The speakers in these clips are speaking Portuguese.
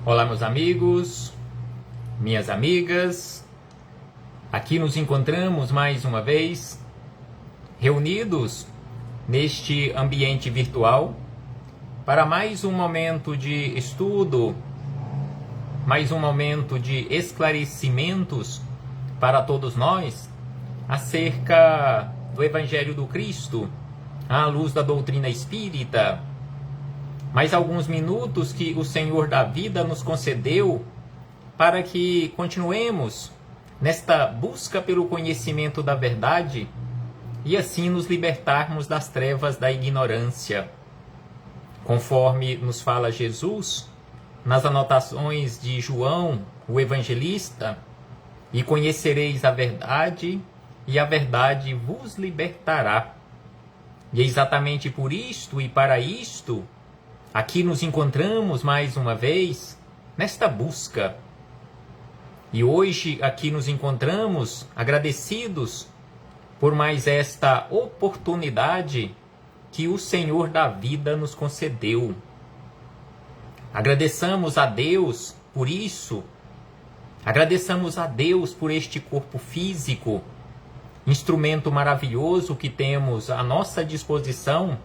Olá, meus amigos, minhas amigas. Aqui nos encontramos mais uma vez, reunidos neste ambiente virtual, para mais um momento de estudo, mais um momento de esclarecimentos para todos nós acerca do Evangelho do Cristo, à luz da doutrina espírita. Mais alguns minutos que o Senhor da vida nos concedeu para que continuemos nesta busca pelo conhecimento da verdade e assim nos libertarmos das trevas da ignorância. Conforme nos fala Jesus nas anotações de João, o evangelista, e conhecereis a verdade, e a verdade vos libertará. E é exatamente por isto e para isto, aqui nos encontramos mais uma vez nesta busca. E hoje aqui nos encontramos agradecidos por mais esta oportunidade que o Senhor da vida nos concedeu. Agradeçamos a Deus por isso. Agradeçamos a Deus por este corpo físico, instrumento maravilhoso que temos à nossa disposição,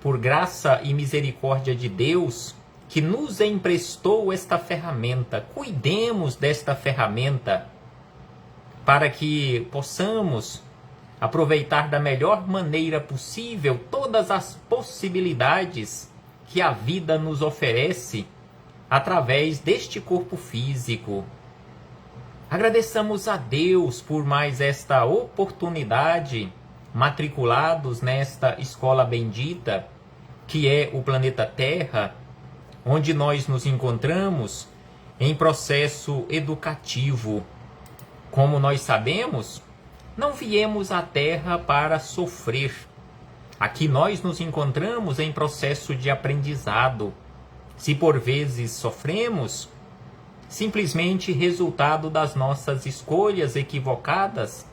por graça e misericórdia de Deus, que nos emprestou esta ferramenta. Cuidemos desta ferramenta para que possamos aproveitar da melhor maneira possível todas as possibilidades que a vida nos oferece através deste corpo físico. Agradeçamos a Deus por mais esta oportunidade, matriculados nesta escola bendita, que é o planeta Terra, onde nós nos encontramos em processo educativo. Como nós sabemos, não viemos à Terra para sofrer. Aqui nós nos encontramos em processo de aprendizado. Se por vezes sofremos, simplesmente resultado das nossas escolhas equivocadas.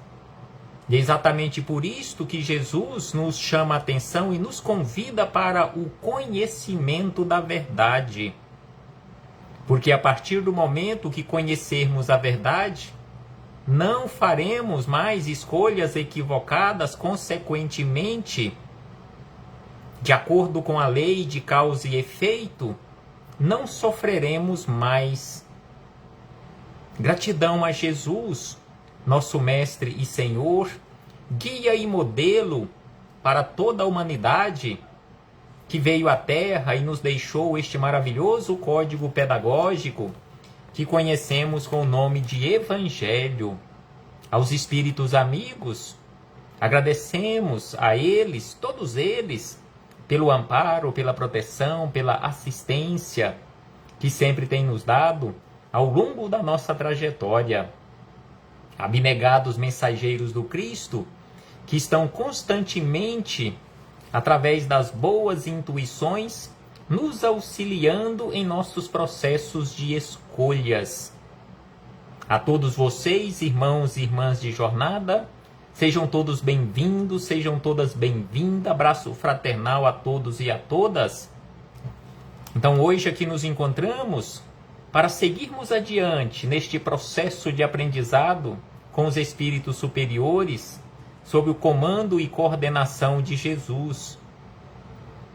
E é exatamente por isto que Jesus nos chama a atenção e nos convida para o conhecimento da verdade. Porque a partir do momento que conhecermos a verdade, não faremos mais escolhas equivocadas, consequentemente, de acordo com a lei de causa e efeito, não sofreremos mais. Gratidão a Jesus, nosso Mestre e Senhor, guia e modelo para toda a humanidade, que veio à Terra e nos deixou este maravilhoso código pedagógico que conhecemos com o nome de Evangelho. Aos espíritos amigos, agradecemos a eles, todos eles, pelo amparo, pela proteção, pela assistência que sempre têm nos dado ao longo da nossa trajetória. Abnegados mensageiros do Cristo, que estão constantemente, através das boas intuições, nos auxiliando em nossos processos de escolhas. A todos vocês, irmãos e irmãs de jornada, sejam todos bem-vindos, sejam todas bem-vindas. Abraço fraternal a todos e a todas. Então hoje aqui nos encontramos para seguirmos adiante neste processo de aprendizado com os espíritos superiores, sob o comando e coordenação de Jesus.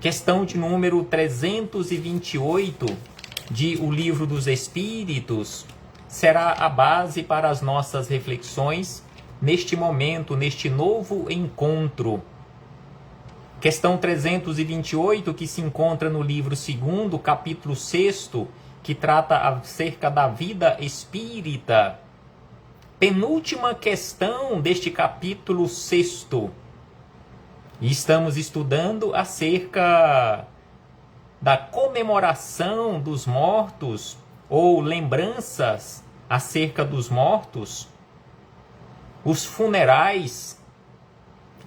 Questão de número 328 de O Livro dos Espíritos será a base para as nossas reflexões neste momento, neste novo encontro. Questão 328, que se encontra no livro 2º, capítulo 6º, que trata acerca da vida espírita. Penúltima questão deste capítulo 6º. E estamos estudando acerca da comemoração dos mortos, ou lembranças acerca dos mortos, os funerais,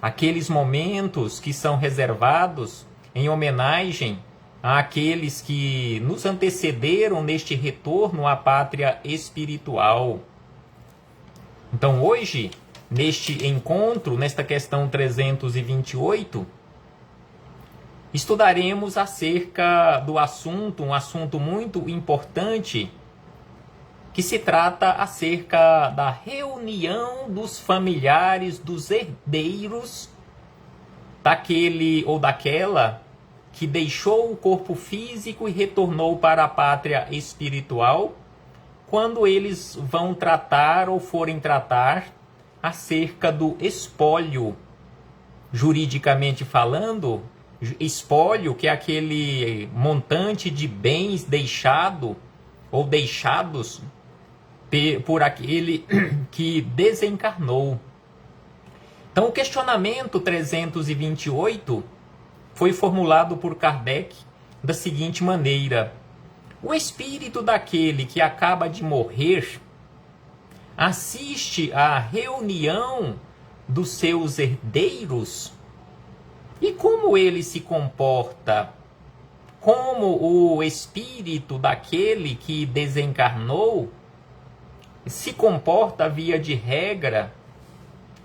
aqueles momentos que são reservados em homenagem àqueles que nos antecederam neste retorno à pátria espiritual. Então hoje, neste encontro, nesta questão 328, estudaremos acerca do assunto, um assunto muito importante, que se trata acerca da reunião dos familiares, dos herdeiros, daquele ou daquela que deixou o corpo físico e retornou para a pátria espiritual, quando eles vão tratar ou forem tratar acerca do espólio. Juridicamente falando, espólio, que é aquele montante de bens deixado ou deixados por aquele que desencarnou. Então, o questionamento 328 foi formulado por Kardec da seguinte maneira: o espírito daquele que acaba de morrer assiste à reunião dos seus herdeiros? E como ele se comporta? Como o espírito daquele que desencarnou se comporta, via de regra,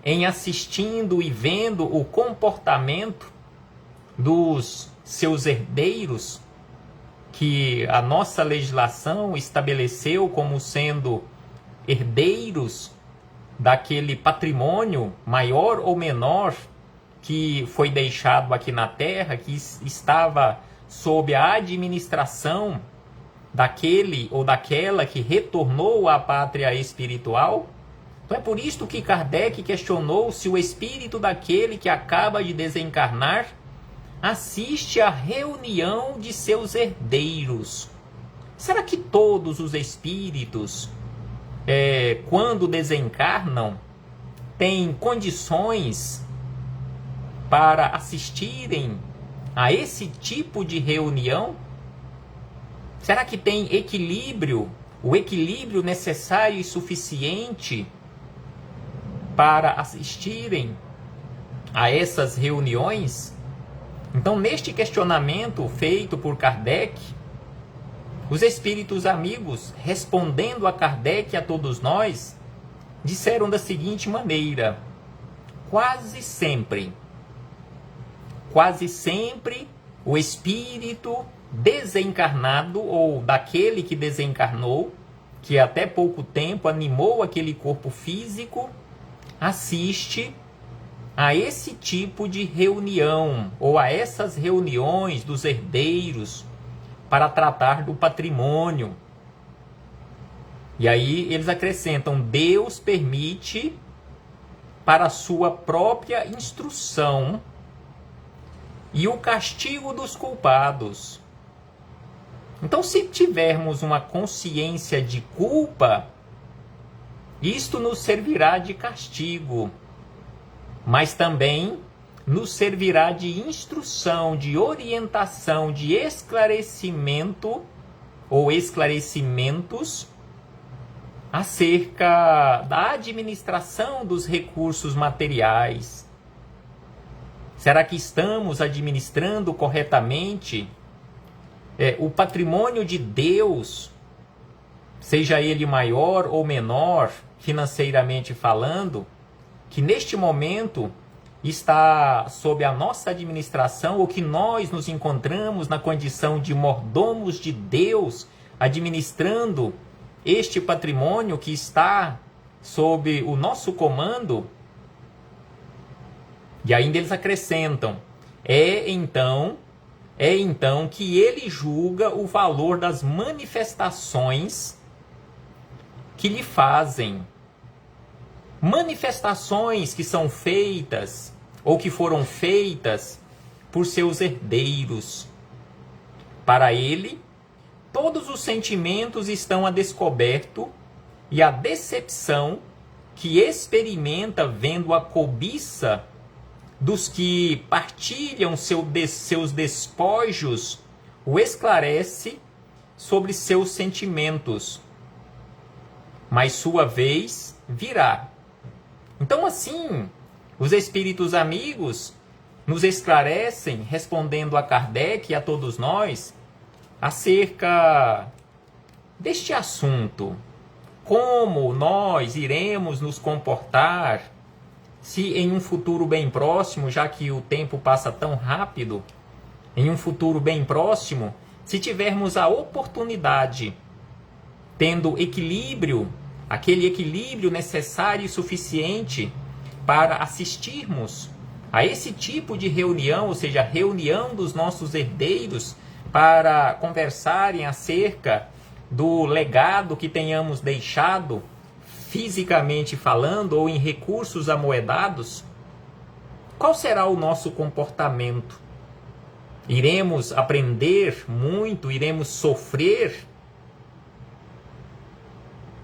em assistindo e vendo o comportamento dos seus herdeiros, que a nossa legislação estabeleceu como sendo herdeiros daquele patrimônio, maior ou menor, que foi deixado aqui na Terra, que estava sob a administração daquele ou daquela que retornou à pátria espiritual? Então é por isso que Kardec questionou se o espírito daquele que acaba de desencarnar assiste à reunião de seus herdeiros. Será que todos os espíritos, quando desencarnam, têm condições para assistirem a esse tipo de reunião? Será que tem equilíbrio, o equilíbrio necessário e suficiente para assistirem a essas reuniões? Então, neste questionamento feito por Kardec, os espíritos amigos, respondendo a Kardec e a todos nós, disseram da seguinte maneira: quase sempre o espírito desencarnado, ou daquele que desencarnou, que até pouco tempo animou aquele corpo físico, assiste a esse tipo de reunião, ou a essas reuniões dos herdeiros para tratar do patrimônio. E aí eles acrescentam: Deus permite para a sua própria instrução e o castigo dos culpados. Então, se tivermos uma consciência de culpa, isto nos servirá de castigo, mas também nos servirá de instrução, de orientação, de esclarecimento ou esclarecimentos acerca da administração dos recursos materiais. Será que estamos administrando corretamente o patrimônio de Deus, seja ele maior ou menor, financeiramente falando, que neste momento está sob a nossa administração, ou que nós nos encontramos na condição de mordomos de Deus, administrando este patrimônio que está sob o nosso comando? E ainda eles acrescentam: é então que ele julga o valor das manifestações que lhe fazem. Manifestações que são feitas ou que foram feitas por seus herdeiros. Para ele, todos os sentimentos estão a descoberto, e a decepção que experimenta vendo a cobiça dos que partilham seus despojos o esclarece sobre seus sentimentos. Mas sua vez virá. Então, assim, os espíritos amigos nos esclarecem, respondendo a Kardec e a todos nós, acerca deste assunto. Como nós iremos nos comportar se em um futuro bem próximo, já que o tempo passa tão rápido, em um futuro bem próximo, se tivermos a oportunidade, tendo equilíbrio, aquele equilíbrio necessário e suficiente para assistirmos a esse tipo de reunião, ou seja, a reunião dos nossos herdeiros, para conversarem acerca do legado que tenhamos deixado, fisicamente falando, ou em recursos amoedados, qual será o nosso comportamento? Iremos aprender muito? Iremos sofrer?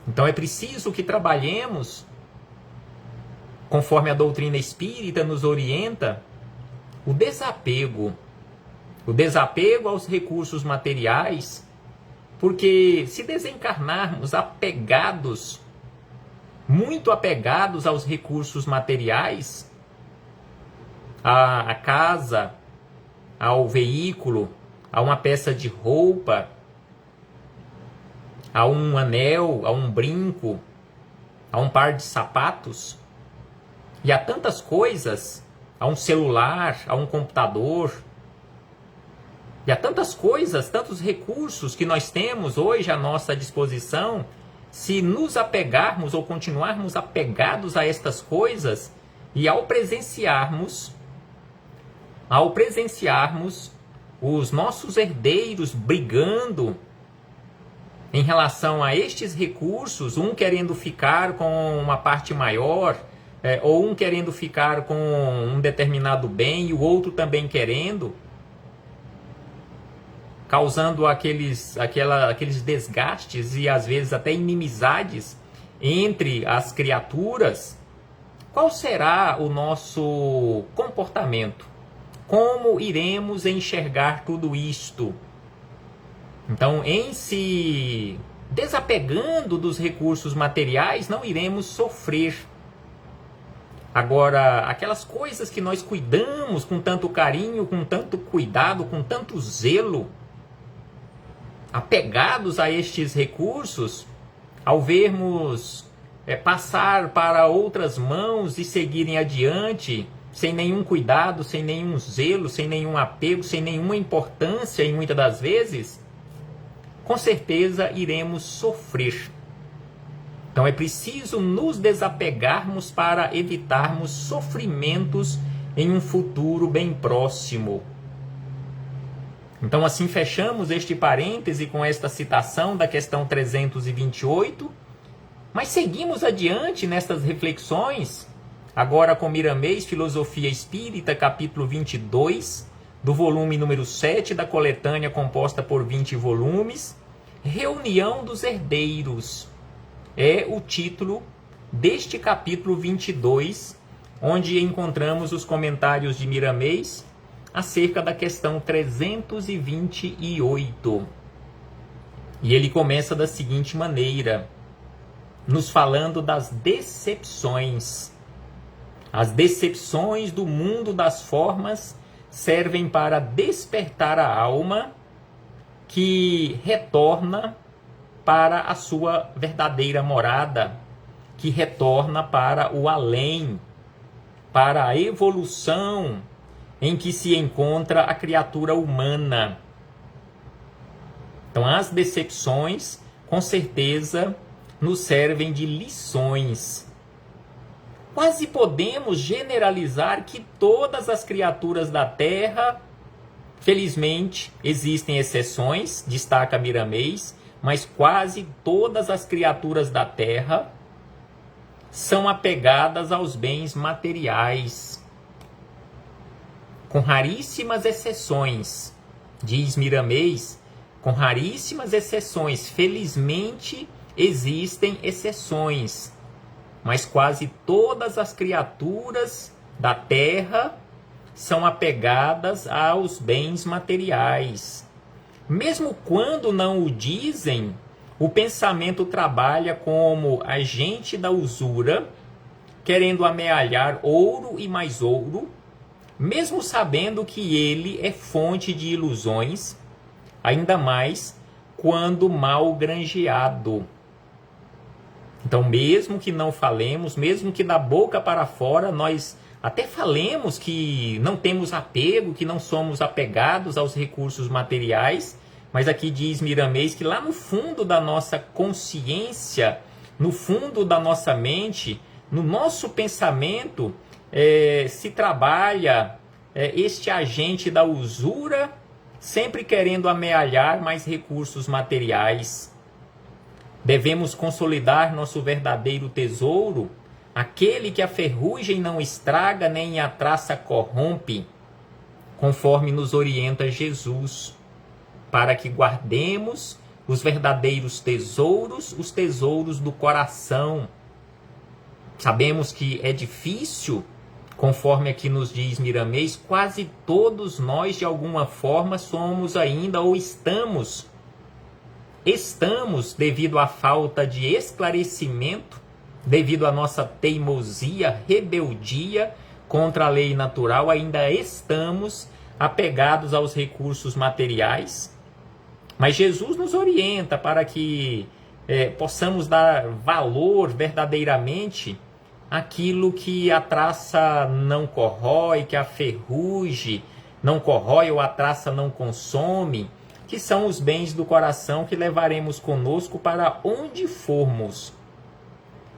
Então é preciso que trabalhemos, conforme a doutrina espírita nos orienta, o desapego aos recursos materiais, porque se desencarnarmos apegados, muito apegados aos recursos materiais, à casa, ao veículo, a uma peça de roupa, a um anel, a um brinco, a um par de sapatos, e a tantas coisas, a um celular, a um computador, e a tantas coisas, tantos recursos que nós temos hoje à nossa disposição, se nos apegarmos ou continuarmos apegados a estas coisas, e ao presenciarmos os nossos herdeiros brigando em relação a estes recursos, um querendo ficar com uma parte maior, ou um querendo ficar com um determinado bem e o outro também querendo, causando aqueles desgastes e às vezes até inimizades entre as criaturas, qual será o nosso comportamento? Como iremos enxergar tudo isto? Então, em se desapegando dos recursos materiais, não iremos sofrer. Agora, aquelas coisas que nós cuidamos com tanto carinho, com tanto cuidado, com tanto zelo, apegados a estes recursos, ao vermos passar para outras mãos e seguirem adiante, sem nenhum cuidado, sem nenhum zelo, sem nenhum apego, sem nenhuma importância, e muitas das vezes, com certeza iremos sofrer. Então é preciso nos desapegarmos para evitarmos sofrimentos em um futuro bem próximo. Então assim fechamos este parêntese com esta citação da questão 328, mas seguimos adiante nestas reflexões, agora com Miramês, Filosofia Espírita, capítulo 22, do volume número 7 da coletânea composta por 20 volumes, Reunião dos Herdeiros. É o título deste capítulo 22, onde encontramos os comentários de Miramês acerca da questão 328. E ele começa da seguinte maneira, nos falando das decepções. As decepções do mundo das formas servem para despertar a alma que retorna para a sua verdadeira morada, que retorna para o além, para a evolução em que se encontra a criatura humana. Então, as decepções, com certeza, nos servem de lições. Quase podemos generalizar que todas as criaturas da Terra, felizmente, existem exceções, destaca Miramês, mas quase todas as criaturas da Terra são apegadas aos bens materiais. Com raríssimas exceções, diz Miramês, com raríssimas exceções, felizmente existem exceções, mas quase todas as criaturas da Terra são apegadas aos bens materiais. Mesmo quando não o dizem, o pensamento trabalha como agente da usura, querendo amealhar ouro e mais ouro, mesmo sabendo que ele é fonte de ilusões, ainda mais quando mal granjeado. Então, mesmo que não falemos, mesmo que da boca para fora nós até falemos que não temos apego, que não somos apegados aos recursos materiais, mas aqui diz Miramês que lá no fundo da nossa consciência, no fundo da nossa mente, no nosso pensamento, se trabalha este agente da usura, sempre querendo amealhar mais recursos materiais. Devemos consolidar nosso verdadeiro tesouro, aquele que a ferrugem não estraga nem a traça corrompe, conforme nos orienta Jesus, para que guardemos os verdadeiros tesouros, os tesouros do coração. Sabemos que é difícil, conforme aqui nos diz Miramês, quase todos nós de alguma forma somos ainda ou estamos devido à falta de esclarecimento, devido à nossa teimosia, rebeldia contra a lei natural, ainda estamos apegados aos recursos materiais. Mas Jesus nos orienta para que possamos dar valor verdadeiramente àquilo que a traça não corrói, que a ferrugem não corrói ou a traça não consome, que são os bens do coração que levaremos conosco para onde formos.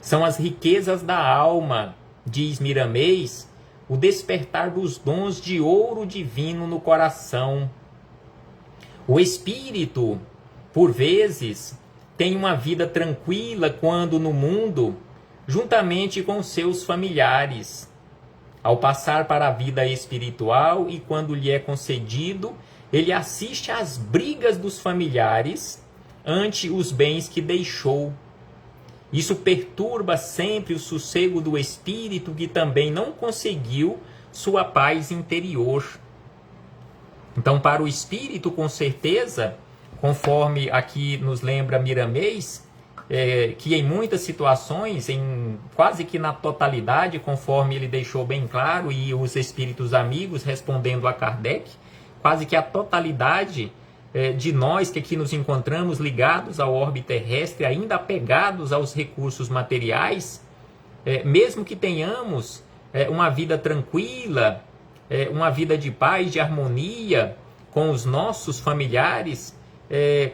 São as riquezas da alma, diz Miramês, o despertar dos dons de ouro divino no coração. O espírito, por vezes, tem uma vida tranquila quando no mundo, juntamente com seus familiares. Ao passar para a vida espiritual e quando lhe é concedido, ele assiste às brigas dos familiares ante os bens que deixou. Isso perturba sempre o sossego do espírito que também não conseguiu sua paz interior. Então, para o espírito, com certeza, conforme aqui nos lembra Miramês, que em muitas situações, quase que na totalidade, conforme ele deixou bem claro, e os espíritos amigos respondendo a Kardec, quase que a totalidade de nós que aqui nos encontramos ligados ao orbe terrestre, ainda apegados aos recursos materiais, mesmo que tenhamos uma vida tranquila, uma vida de paz, de harmonia com os nossos familiares,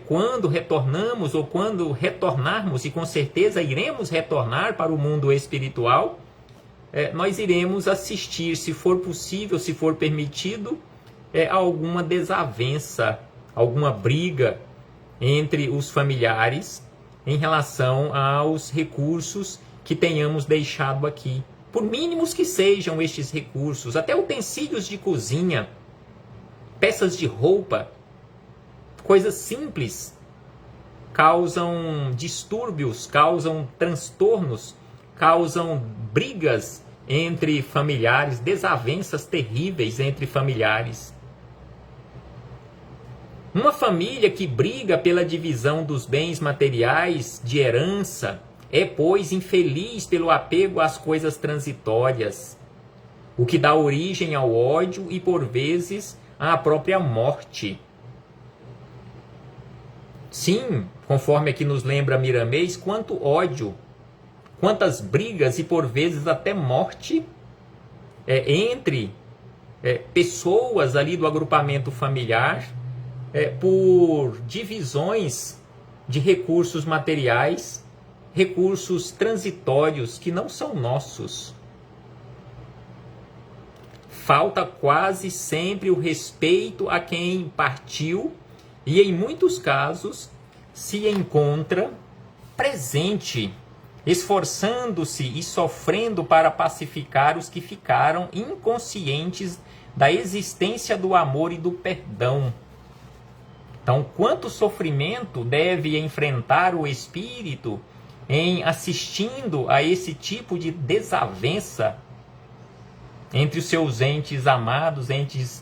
quando retornamos ou quando retornarmos, e com certeza iremos retornar para o mundo espiritual, nós iremos assistir, se for possível, se for permitido, alguma desavença, alguma briga entre os familiares em relação aos recursos que tenhamos deixado aqui. Por mínimos que sejam estes recursos, até utensílios de cozinha, peças de roupa, coisas simples, causam distúrbios, causam transtornos, causam brigas entre familiares, desavenças terríveis entre familiares. Uma família que briga pela divisão dos bens materiais de herança é, pois, infeliz pelo apego às coisas transitórias, o que dá origem ao ódio e, por vezes, à própria morte. Sim, conforme aqui nos lembra Miramês, quanto ódio, quantas brigas e, por vezes, até morte entre pessoas ali do agrupamento familiar, por divisões de recursos materiais, recursos transitórios que não são nossos. Falta quase sempre o respeito a quem partiu e, em muitos casos, se encontra presente, esforçando-se e sofrendo para pacificar os que ficaram inconscientes da existência do amor e do perdão. Então, quanto sofrimento deve enfrentar o espírito em assistindo a esse tipo de desavença entre os seus entes amados,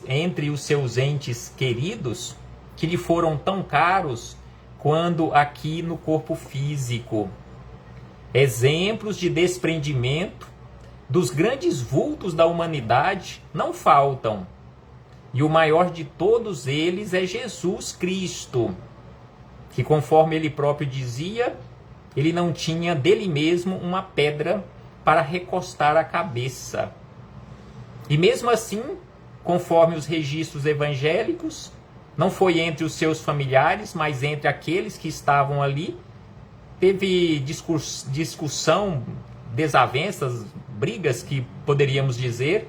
entre os seus entes queridos, que lhe foram tão caros quando aqui no corpo físico. Exemplos de desprendimento dos grandes vultos da humanidade não faltam. E o maior de todos eles é Jesus Cristo, que, conforme ele próprio dizia, ele não tinha dele mesmo uma pedra para recostar a cabeça. E mesmo assim, conforme os registros evangélicos, não foi entre os seus familiares, mas entre aqueles que estavam ali, teve discussão, desavenças, brigas que poderíamos dizer,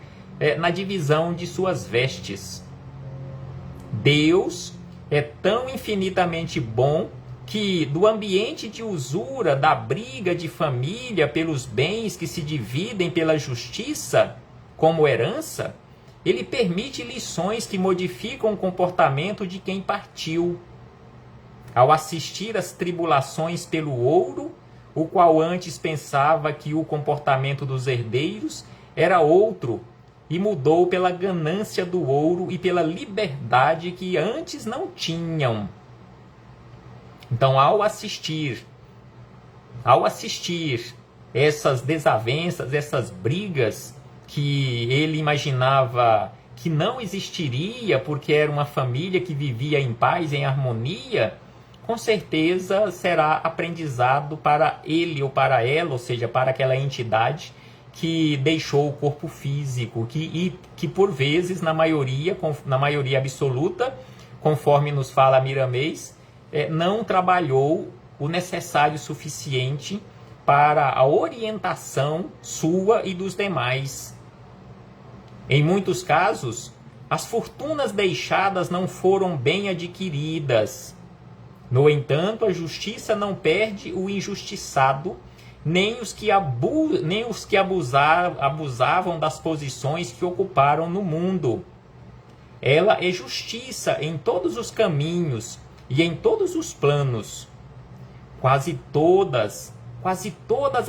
na divisão de suas vestes. Deus é tão infinitamente bom que do ambiente de usura, da briga de família pelos bens que se dividem pela justiça como herança, ele permite lições que modificam o comportamento de quem partiu. Ao assistir às tribulações pelo ouro, o qual antes pensava que o comportamento dos herdeiros era outro, e mudou pela ganância do ouro e pela liberdade que antes não tinham. Então, ao assistir essas desavenças, essas brigas que ele imaginava que não existiria porque era uma família que vivia em paz, em harmonia, com certeza será aprendizado para ele ou para ela, ou seja, para aquela entidade que deixou o corpo físico, que por vezes, na maioria absoluta, conforme nos fala Miramês, não trabalhou o necessário suficiente para a orientação sua e dos demais. Em muitos casos, as fortunas deixadas não foram bem adquiridas. No entanto, a justiça não perde o injustiçado, nem os que abusavam das posições que ocuparam no mundo. Ela é justiça em todos os caminhos e em todos os planos. Quase todas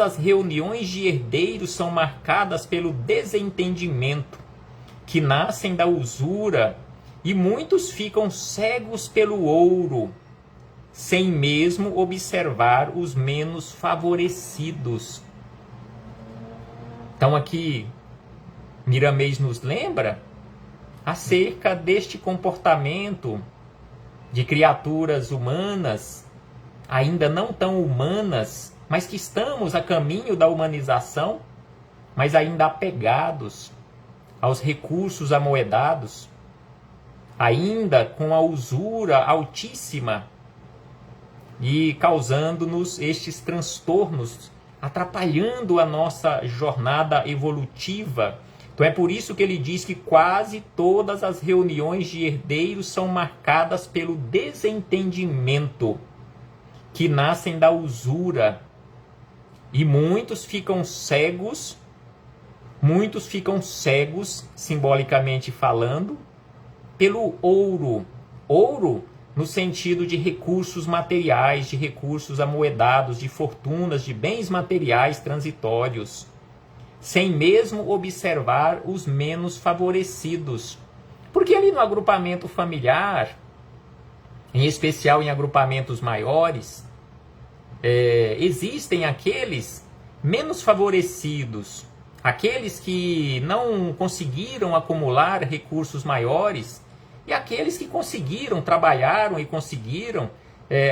as reuniões de herdeiros são marcadas pelo desentendimento, que nascem da usura, e muitos ficam cegos pelo ouro, sem mesmo observar os menos favorecidos. Então aqui, Miramês nos lembra acerca deste comportamento de criaturas humanas, ainda não tão humanas, mas que estamos a caminho da humanização, mas ainda apegados aos recursos amoedados, ainda com a usura altíssima e causando-nos estes transtornos, atrapalhando a nossa jornada evolutiva. Então é por isso que ele diz que quase todas as reuniões de herdeiros são marcadas pelo desentendimento, que nascem da usura, e muitos ficam cegos, simbolicamente falando, pelo ouro. Ouro no sentido de recursos materiais, de recursos amoedados, de fortunas, de bens materiais transitórios, sem mesmo observar os menos favorecidos. Porque ali no agrupamento familiar, em especial em agrupamentos maiores, existem aqueles menos favorecidos, aqueles que não conseguiram acumular recursos maiores, e aqueles que conseguiram, trabalharam e conseguiram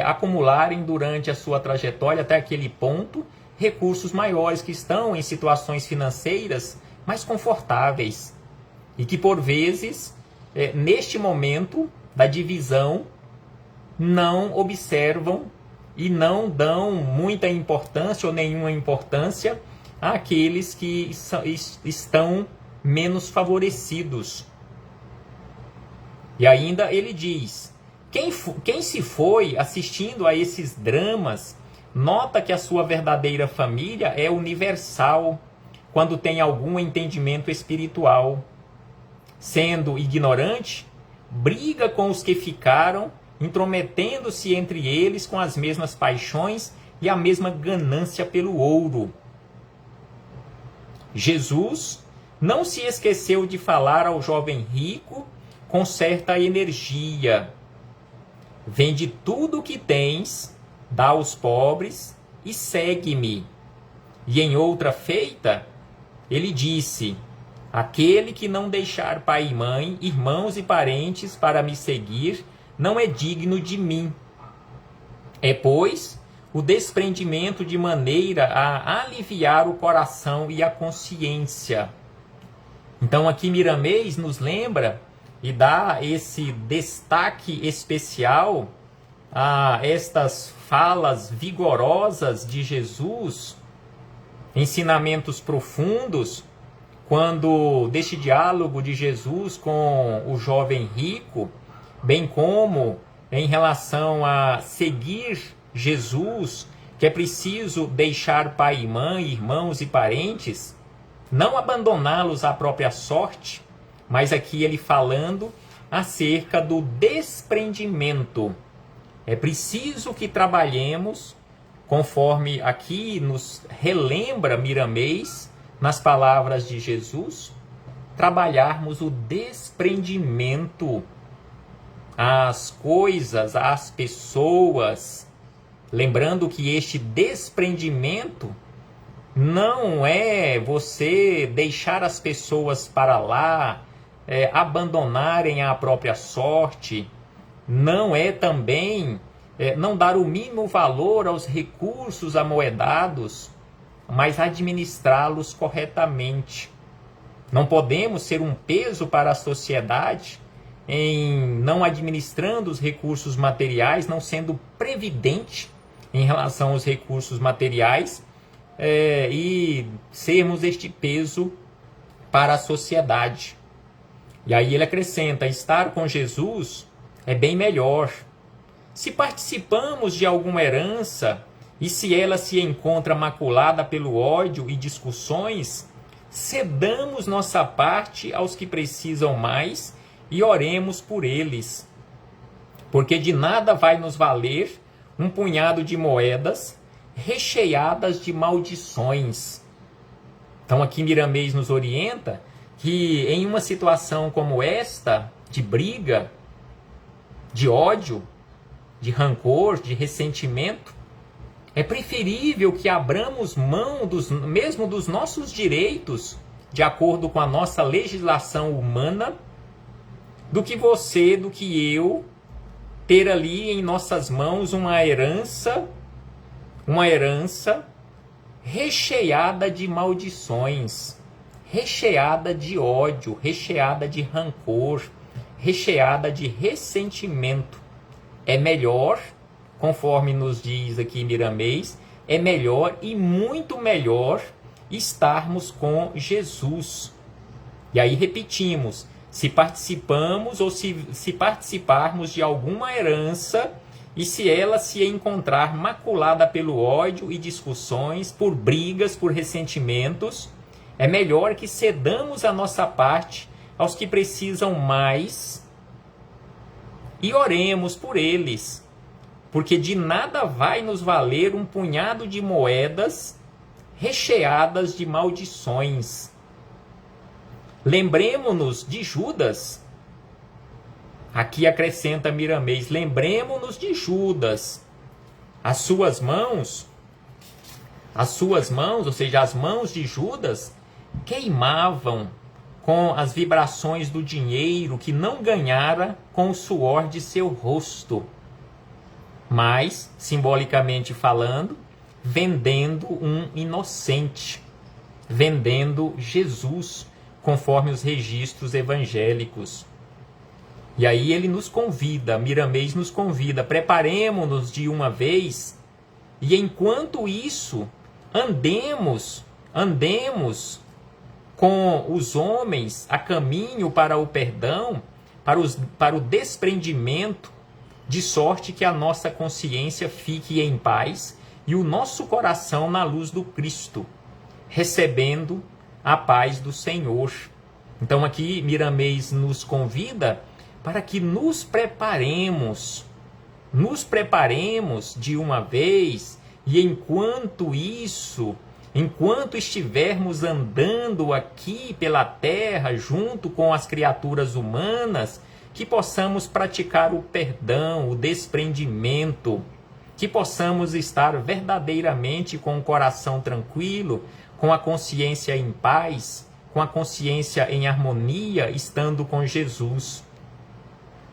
acumularem durante a sua trajetória até aquele ponto recursos maiores, que estão em situações financeiras mais confortáveis e que por vezes, neste momento da divisão, não observam e não dão muita importância ou nenhuma importância àqueles que estão menos favorecidos. E ainda ele diz, quem se foi assistindo a esses dramas, nota que a sua verdadeira família é universal, quando tem algum entendimento espiritual. Sendo ignorante, briga com os que ficaram, intrometendo-se entre eles com as mesmas paixões e a mesma ganância pelo ouro. Jesus não se esqueceu de falar ao jovem rico com certa energia. Vende tudo o que tens, dá aos pobres e segue-me. E em outra feita, ele disse, aquele que não deixar pai e mãe, irmãos e parentes para me seguir, não é digno de mim. É, pois, o desprendimento de maneira a aliviar o coração e a consciência. Então aqui Miramês nos lembra e dá esse destaque especial a estas falas vigorosas de Jesus, ensinamentos profundos, quando deste diálogo de Jesus com o jovem rico, bem como em relação a seguir Jesus, que é preciso deixar pai e mãe, irmãos e parentes, não abandoná-los à própria sorte, mas aqui ele falando acerca do desprendimento. É preciso que trabalhemos, conforme aqui nos relembra Miramês, nas palavras de Jesus, trabalharmos o desprendimento às coisas, às pessoas, lembrando que este desprendimento não é você deixar as pessoas para lá, abandonarem a própria sorte, não é também não dar o mínimo valor aos recursos amoedados, mas administrá-los corretamente. Não podemos ser um peso para a sociedade em não administrando os recursos materiais, não sendo previdente em relação aos recursos materiais, e sermos este peso para a sociedade. E aí ele acrescenta: estar com Jesus é bem melhor. Se participamos de alguma herança e se ela se encontra maculada pelo ódio e discussões, cedamos nossa parte aos que precisam mais e oremos por eles. Porque de nada vai nos valer um punhado de moedas recheadas de maldições. Então aqui Miramês nos orienta que em uma situação como esta, de briga, de ódio, de rancor, de ressentimento, é preferível que abramos mão mesmo dos nossos direitos, de acordo com a nossa legislação humana, do que você, do que eu, ter ali em nossas mãos uma herança recheada de maldições, recheada de ódio, recheada de rancor, recheada de ressentimento. É melhor, conforme nos diz aqui Miramês, é melhor e muito melhor estarmos com Jesus. E aí repetimos, se participamos ou se participarmos de alguma herança e se ela se encontrar maculada pelo ódio e discussões, por brigas, por ressentimentos, é melhor que cedamos a nossa parte aos que precisam mais e oremos por eles, porque de nada vai nos valer um punhado de moedas recheadas de maldições. Lembremos-nos de Judas. Aqui acrescenta Miramês, lembremos-nos de Judas. As suas mãos, ou seja, as mãos de Judas, queimavam com as vibrações do dinheiro que não ganhara com o suor de seu rosto, mas, simbolicamente falando, vendendo um inocente, vendendo Jesus, conforme os registros evangélicos. E aí ele nos convida, Miramês nos convida, preparemo-nos de uma vez, e enquanto isso, andemos com os homens a caminho para o perdão, para o desprendimento, de sorte que a nossa consciência fique em paz e o nosso coração na luz do Cristo, recebendo a paz do Senhor. Então aqui Miramês nos convida para que nos preparemos de uma vez, e enquanto estivermos andando aqui pela terra, junto com as criaturas humanas, que possamos praticar o perdão, o desprendimento, que possamos estar verdadeiramente com o coração tranquilo, com a consciência em paz, com a consciência em harmonia, estando com Jesus.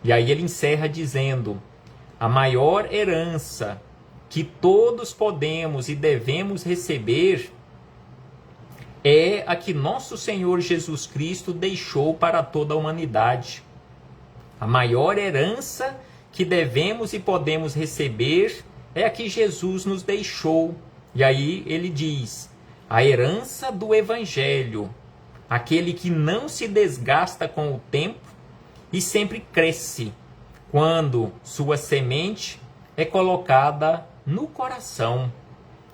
E aí ele encerra dizendo: a maior herança que todos podemos e devemos receber é a que nosso Senhor Jesus Cristo deixou para toda a humanidade. A maior herança que devemos e podemos receber é a que Jesus nos deixou. E aí ele diz: a herança do Evangelho, aquele que não se desgasta com o tempo e sempre cresce quando sua semente é colocada no coração.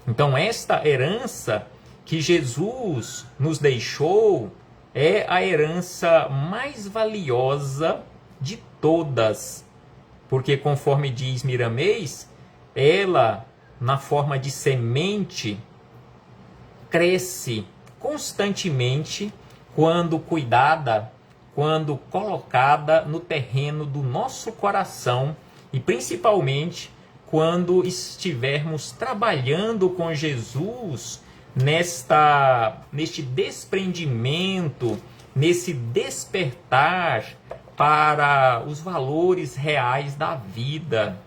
Então, esta herança que Jesus nos deixou é a herança mais valiosa de todas, porque, conforme diz Miramês, ela, na forma de semente, cresce constantemente quando cuidada, quando colocada no terreno do nosso coração e principalmente quando estivermos trabalhando com Jesus neste desprendimento, nesse despertar para os valores reais da vida,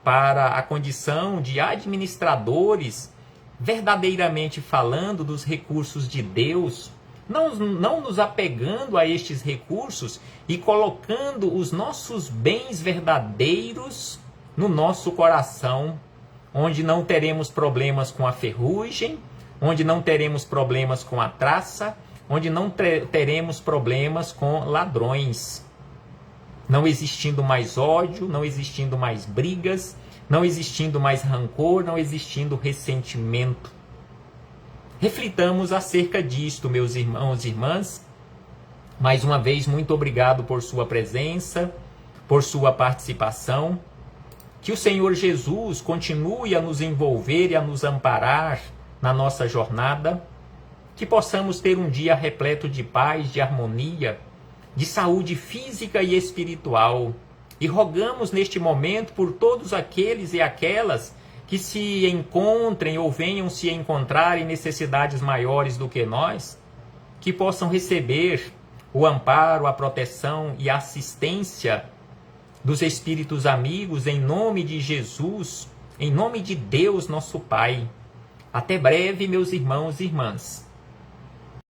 para a condição de administradores, verdadeiramente falando dos recursos de Deus, não nos apegando a estes recursos e colocando os nossos bens verdadeiros no nosso coração, onde não teremos problemas com a ferrugem, onde não teremos problemas com a traça, onde não teremos problemas com ladrões. Não existindo mais ódio, não existindo mais brigas, não existindo mais rancor, não existindo ressentimento. Reflitamos acerca disto, meus irmãos e irmãs. Mais uma vez, muito obrigado por sua presença, por sua participação. Que o Senhor Jesus continue a nos envolver e a nos amparar na nossa jornada. Que possamos ter um dia repleto de paz, de harmonia, de saúde física e espiritual. E rogamos neste momento por todos aqueles e aquelas que se encontrem ou venham se encontrar em necessidades maiores do que nós, que possam receber o amparo, a proteção e a assistência dos Espíritos amigos, em nome de Jesus, em nome de Deus, nosso Pai. Até breve, meus irmãos e irmãs.